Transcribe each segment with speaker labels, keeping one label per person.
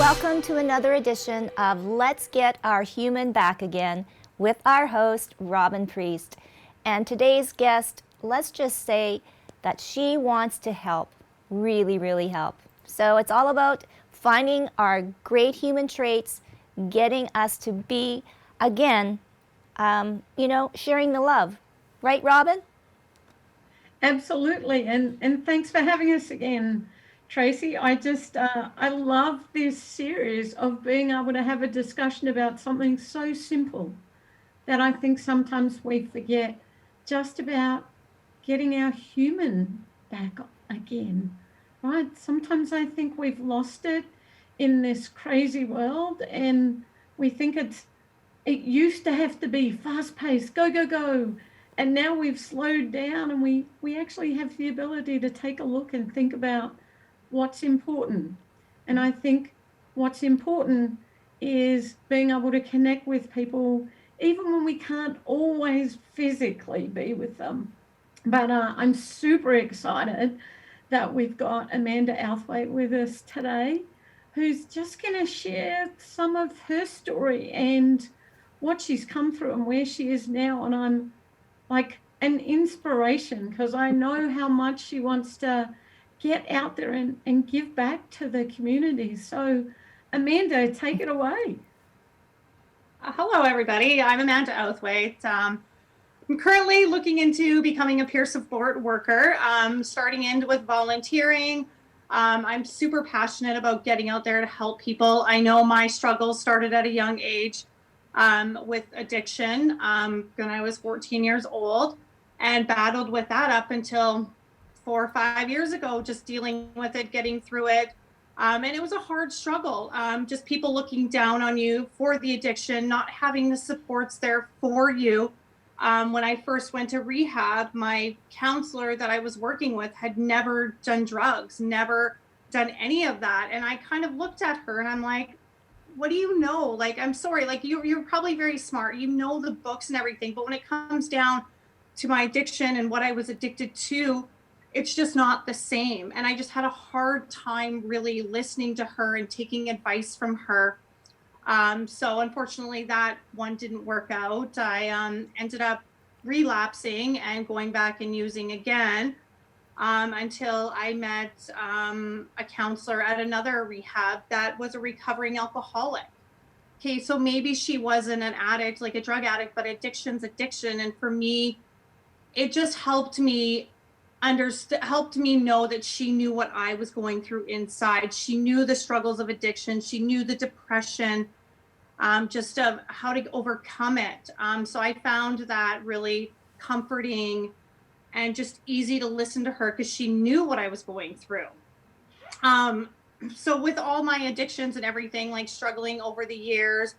Speaker 1: Welcome to another edition of Let's Get Our Human Back Again with our host, Robyn Priest. And today's guest, let's just say that she wants to help, really, really help. So it's all about finding our great human traits, getting us to be, again, sharing the love. Right, Robyn?
Speaker 2: Absolutely, and thanks for having us again, Tracy. I love this series of being able to have a discussion about something so simple that I think sometimes we forget, just about getting our human back again, right? Sometimes I think we've lost it in this crazy world, and we think it used to have to be fast paced, go, go, go. And now we've slowed down, and we actually have the ability to take a look and think about what's important. And I think what's important is being able to connect with people, even when we can't always physically be with them. But I'm super excited that we've got Amanda Outhwaite with us today, who's just going to share some of her story and what she's come through and where she is now. And I'm like an inspiration because I know how much she wants to get out there and give back to the community. So, Amanda, take it away.
Speaker 3: Hello, everybody. I'm Amanda Outhwaite. I'm currently looking into becoming a peer support worker, starting in with volunteering. I'm super passionate about getting out there to help people. I know my struggles started at a young age with addiction when I was 14 years old, and battled with that up until 4 or 5 years ago, just dealing with it, getting through it. And it was a hard struggle. Just people looking down on you for the addiction, not having the supports there for you. When I first went to rehab, my counselor that I was working with had never done drugs, never done any of that. And I kind of looked at her and I'm like, what do you know? Like, I'm sorry, like you're probably very smart. You know the books and everything. But when it comes down to my addiction and what I was addicted to, it's just not the same. And I just had a hard time really listening to her and taking advice from her. So unfortunately, that one didn't work out. I ended up relapsing and going back and using again until I met a counselor at another rehab that was a recovering alcoholic. Okay, so maybe she wasn't an addict, like a drug addict, but addiction's addiction. And for me, it just helped me know that she knew what I was going through inside. She knew the struggles of addiction. She knew the depression, just of how to overcome it. So I found that really comforting and just easy to listen to her because she knew what I was going through. So with all my addictions and everything, like struggling over the years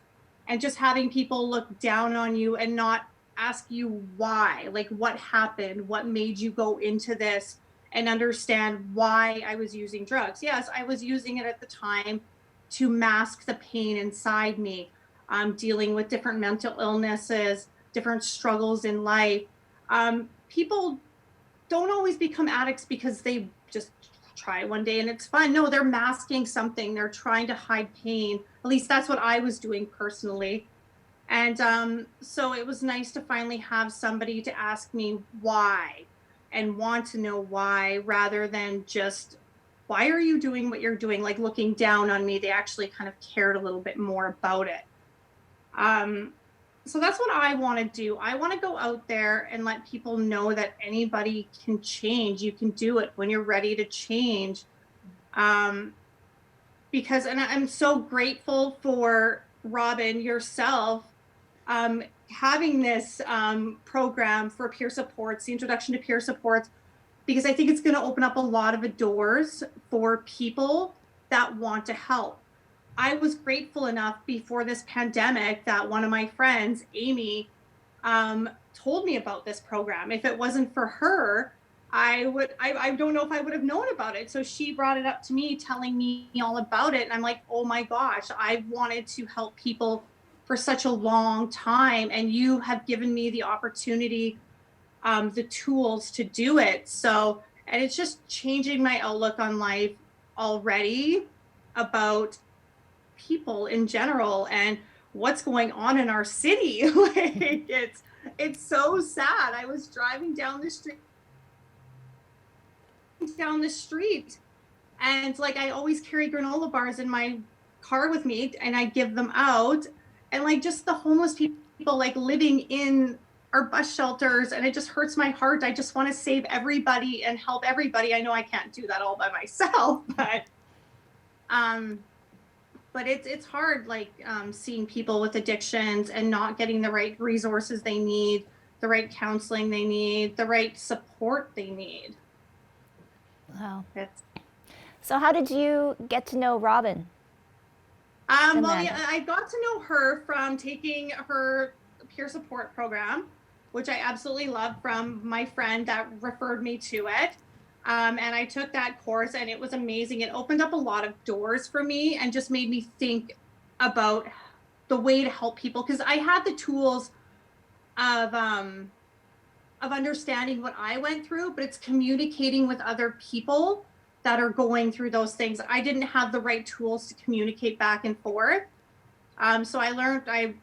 Speaker 3: and just having people look down on you and not ask you why, like what happened, what made you go into this, and understand why I was using drugs. Yes, I was using it at the time to mask the pain inside me, dealing with different mental illnesses, different struggles in life. People don't always become addicts because they just try one day and it's fun. No, they're masking something. They're trying to hide pain. At least that's what I was doing personally. And so it was nice to finally have somebody to ask me why and want to know why, rather than just, why are you doing what you're doing? Like looking down on me. They actually kind of cared a little bit more about it. So that's what I want to do. I want to go out there and let people know that anybody can change. You can do it when you're ready to change. Because, and I'm so grateful for Robyn, yourself, having this program for peer supports, the introduction to peer supports, because I think it's going to open up a lot of doors for people that want to help. I was grateful enough before this pandemic that one of my friends, Amy, told me about this program. If it wasn't for her, I don't know if I would have known about it. So she brought it up to me, telling me all about it. And I'm like, oh my gosh, I've wanted to help people for such a long time. And you have given me the opportunity, the tools to do it. So, and it's just changing my outlook on life already, about people in general and what's going on in our city. Like it's so sad. I was driving down the street and like I always carry granola bars in my car with me and I give them out, and like just the homeless people like living in our bus shelters, and it just hurts my heart. I just want to save everybody and help everybody. I know I can't do that all by myself, um but it's hard, like seeing people with addictions and not getting the right resources they need, the right counseling they need, the right support they need.
Speaker 1: Wow.
Speaker 3: It's,
Speaker 1: So how did you get to know Robyn?
Speaker 3: well, yeah, I got to know her from taking her peer support program, which I absolutely love, from my friend that referred me to it. And I took that course and it was amazing. It opened up a lot of doors for me and just made me think about the way to help people, because I had the tools of understanding what I went through, but it's communicating with other people that are going through those things. I didn't have the right tools to communicate back and forth. So I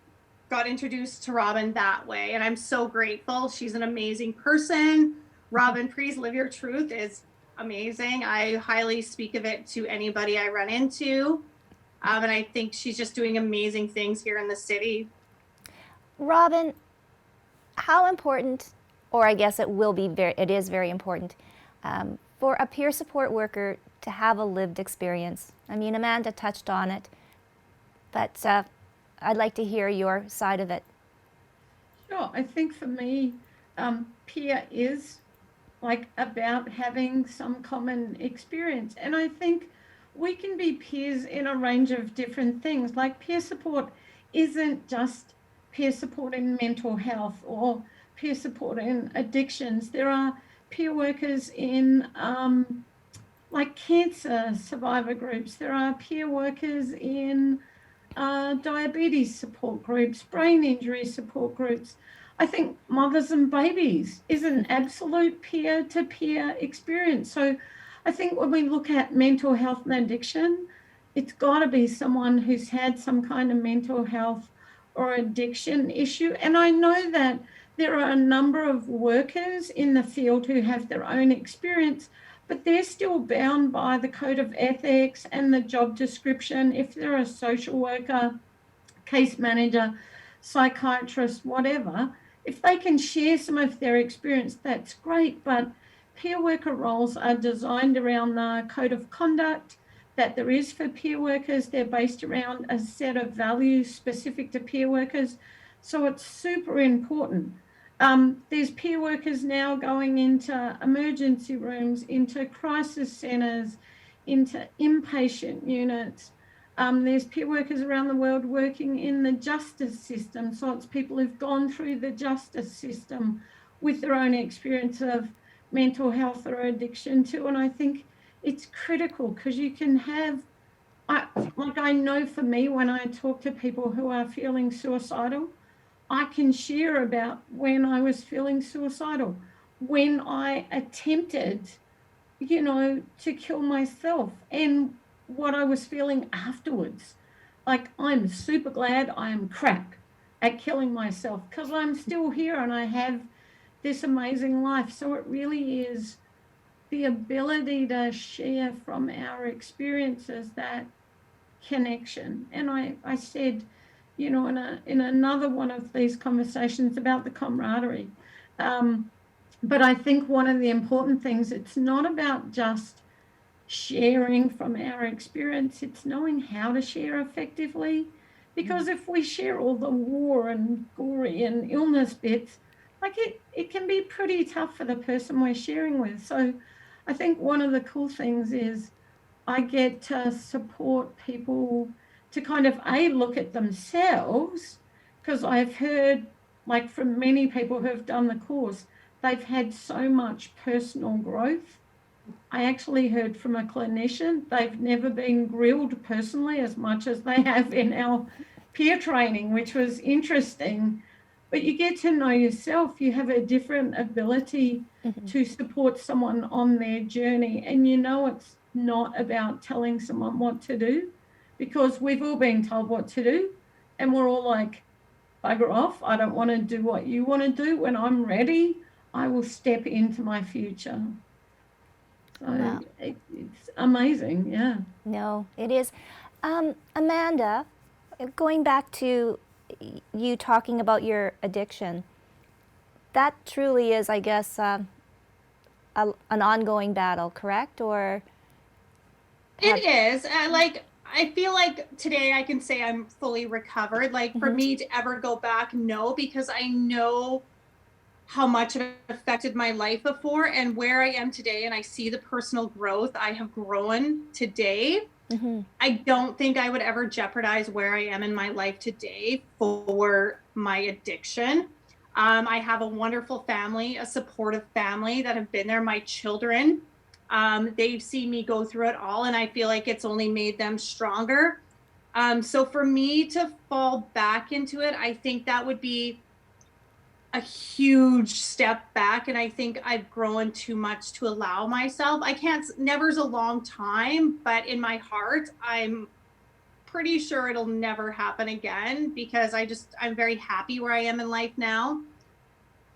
Speaker 3: got introduced to Robyn that way, and I'm so grateful. She's an amazing person. Robyn Priest, Live Your Truth, is amazing. I highly speak of it to anybody I run into. And I think she's just doing amazing things here in the city.
Speaker 1: Robyn, how important, or I guess it is very important, for a peer support worker to have a lived experience? I mean, Amanda touched on it, but I'd like to hear your side of it.
Speaker 2: Sure. I think for me, peer is like about having some common experience. And I think we can be peers in a range of different things. Like peer support isn't just peer support in mental health or peer support in addictions. There are peer workers in like cancer survivor groups. There are peer workers in diabetes support groups, brain injury support groups. I think mothers and babies is an absolute peer-to-peer experience. So I think when we look at mental health and addiction, it's got to be someone who's had some kind of mental health or addiction issue. And I know that there are a number of workers in the field who have their own experience, but they're still bound by the code of ethics and the job description. If they're a social worker, case manager, psychiatrist, whatever, if they can share some of their experience, that's great. But peer worker roles are designed around the code of conduct that there is for peer workers. They're based around a set of values specific to peer workers. So it's super important. There's peer workers now going into emergency rooms, into crisis centres, into inpatient units. There's peer workers around the world working in the justice system. So it's people who've gone through the justice system with their own experience of mental health or addiction too. And I think it's critical because you can have, I know for me, when I talk to people who are feeling suicidal, I can share about when I was feeling suicidal, when I attempted, to kill myself, and what I was feeling afterwards. Like, I'm super glad I am crap at killing myself because I'm still here and I have this amazing life. So it really is the ability to share from our experiences, that connection. And I said, in another one of these conversations about the camaraderie. But I think one of the important things, it's not about just sharing from our experience, it's knowing how to share effectively. Because if we share all the war and gory and illness bits, like it can be pretty tough for the person we're sharing with. So I think one of the cool things is I get to support people to kind of look at themselves, because I've heard, like, from many people who have done the course, they've had so much personal growth. I actually heard from a clinician, they've never been grilled personally as much as they have in our peer training, which was interesting. But you get to know yourself. You have a different ability to support someone on their journey. And it's not about telling someone what to do. because we've all been told what to do, and we're all like, bugger off, I don't want to do what you want to do. When I'm ready, I will step into my future. So
Speaker 1: Wow.
Speaker 2: it's amazing, yeah.
Speaker 1: No, it is. Amanda, going back to you talking about your addiction, that truly is, I guess, an ongoing battle, correct? Or have,
Speaker 3: It is. Like, I feel like today I can say I'm fully recovered. Like, for me to ever go back, no, because I know how much it affected my life before and where I am today. And I see the personal growth I have grown today. I don't think I would ever jeopardize where I am in my life today for my addiction. I have a wonderful family, a supportive family that have been there. My children, they've seen me go through it all, and I feel like it's only made them stronger. So for me to fall back into it, I think that would be a huge step back. And I think I've grown too much to allow myself. I can't, never's a long time, but in my heart, I'm pretty sure it'll never happen again because I'm very happy where I am in life now.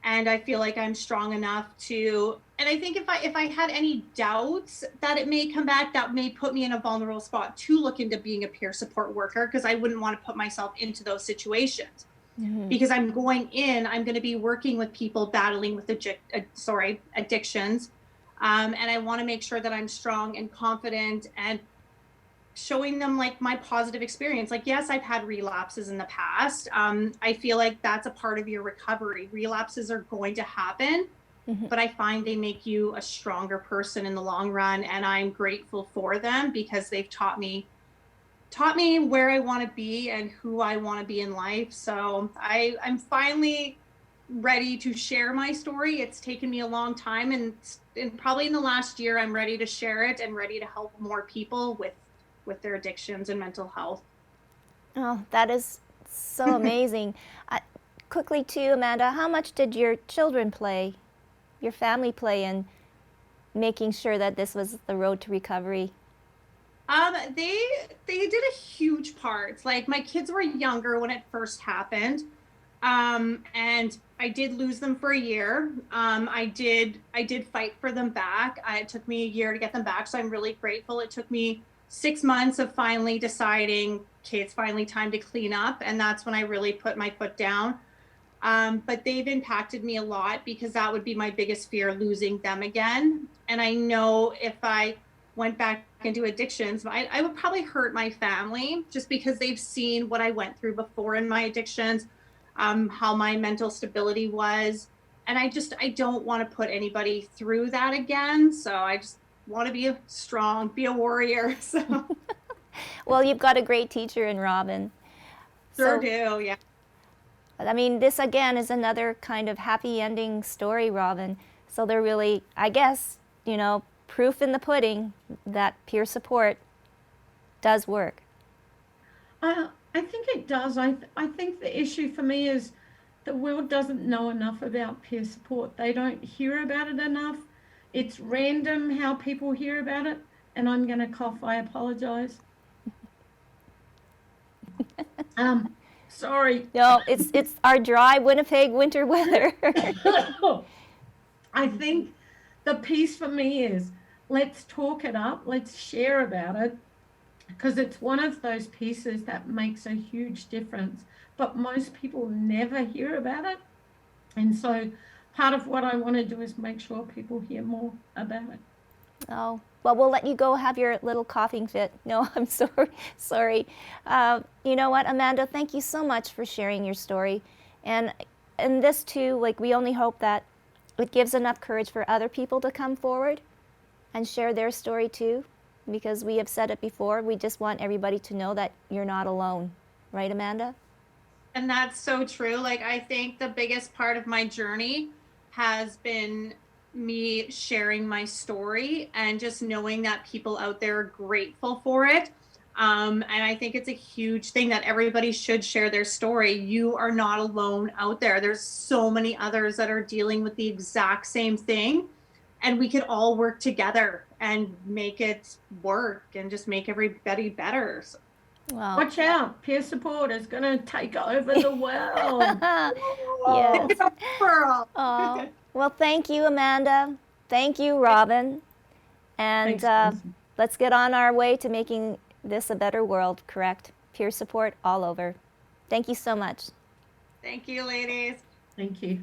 Speaker 3: And I feel like I'm strong enough to, and I think if I had any doubts that it may come back, that may put me in a vulnerable spot to look into being a peer support worker, because I wouldn't want to put myself into those situations. Because I'm going to be working with people battling with addictions. And I want to make sure that I'm strong and confident and showing them like my positive experience. Like, yes, I've had relapses in the past. I feel like that's a part of your recovery. Relapses are going to happen, but I find they make you a stronger person in the long run. And I'm grateful for them because they've taught me where I want to be and who I want to be in life. So I'm finally ready to share my story. It's taken me a long time, and probably in the last year, I'm ready to share it and ready to help more people with their addictions and mental health.
Speaker 1: Oh, that is so amazing. Quickly too, Amanda, how much did your children play, your family play in making sure that this was the road to recovery?
Speaker 3: They did a huge part. Like, my kids were younger when it first happened. And I did lose them for a year. I did fight for them back. It took me a year to get them back. So I'm really grateful. It took me 6 months of finally deciding, okay, it's finally time to clean up. And that's when I really put my foot down. But they've impacted me a lot because that would be my biggest fear, losing them again. And I know if I went back into addictions, I would probably hurt my family just because they've seen what I went through before in my addictions, how my mental stability was. And I don't want to put anybody through that again. So I just want to be be a warrior. So
Speaker 1: Well, you've got a great teacher in Robyn.
Speaker 3: sure do, yeah.
Speaker 1: I mean, this again is another kind of happy ending story, Robyn. So they're really, I guess, proof in the pudding that peer support does work.
Speaker 2: I think it does. I think the issue for me is the world doesn't know enough about peer support. They don't hear about it enough. It's random how people hear about it. And I'm going to cough. I apologize. Sorry.
Speaker 1: No, it's our dry Winnipeg winter weather.
Speaker 2: I think the piece for me is let's talk it up. Let's share about it, because it's one of those pieces that makes a huge difference. But most people never hear about it. And so part of what I want to do is make sure people hear more about it.
Speaker 1: Oh, well, we'll let you go have your little coughing fit. No, I'm sorry. You know what, Amanda, thank you so much for sharing your story. And this too, like, we only hope that it gives enough courage for other people to come forward and share their story too, because we have said it before, we just want everybody to know that you're not alone. Right, Amanda?
Speaker 3: And that's so true. Like, I think the biggest part of my journey has been me sharing my story and just knowing that people out there are grateful for it. And I think it's a huge thing that everybody should share their story. You are not alone out there. There's so many others that are dealing with the exact same thing. And we could all work together and make it work and just make everybody better. So.
Speaker 1: Well,
Speaker 2: Watch out, peer support is going to take over the world.
Speaker 1: yes.
Speaker 3: Pearl.
Speaker 1: Oh, well, thank you, Amanda. Thank you, Robyn. And
Speaker 2: Thanks, Tracy.
Speaker 1: let's get on our way to making this a better world, correct? Peer support all over. Thank you so much.
Speaker 3: Thank you, ladies.
Speaker 2: Thank you.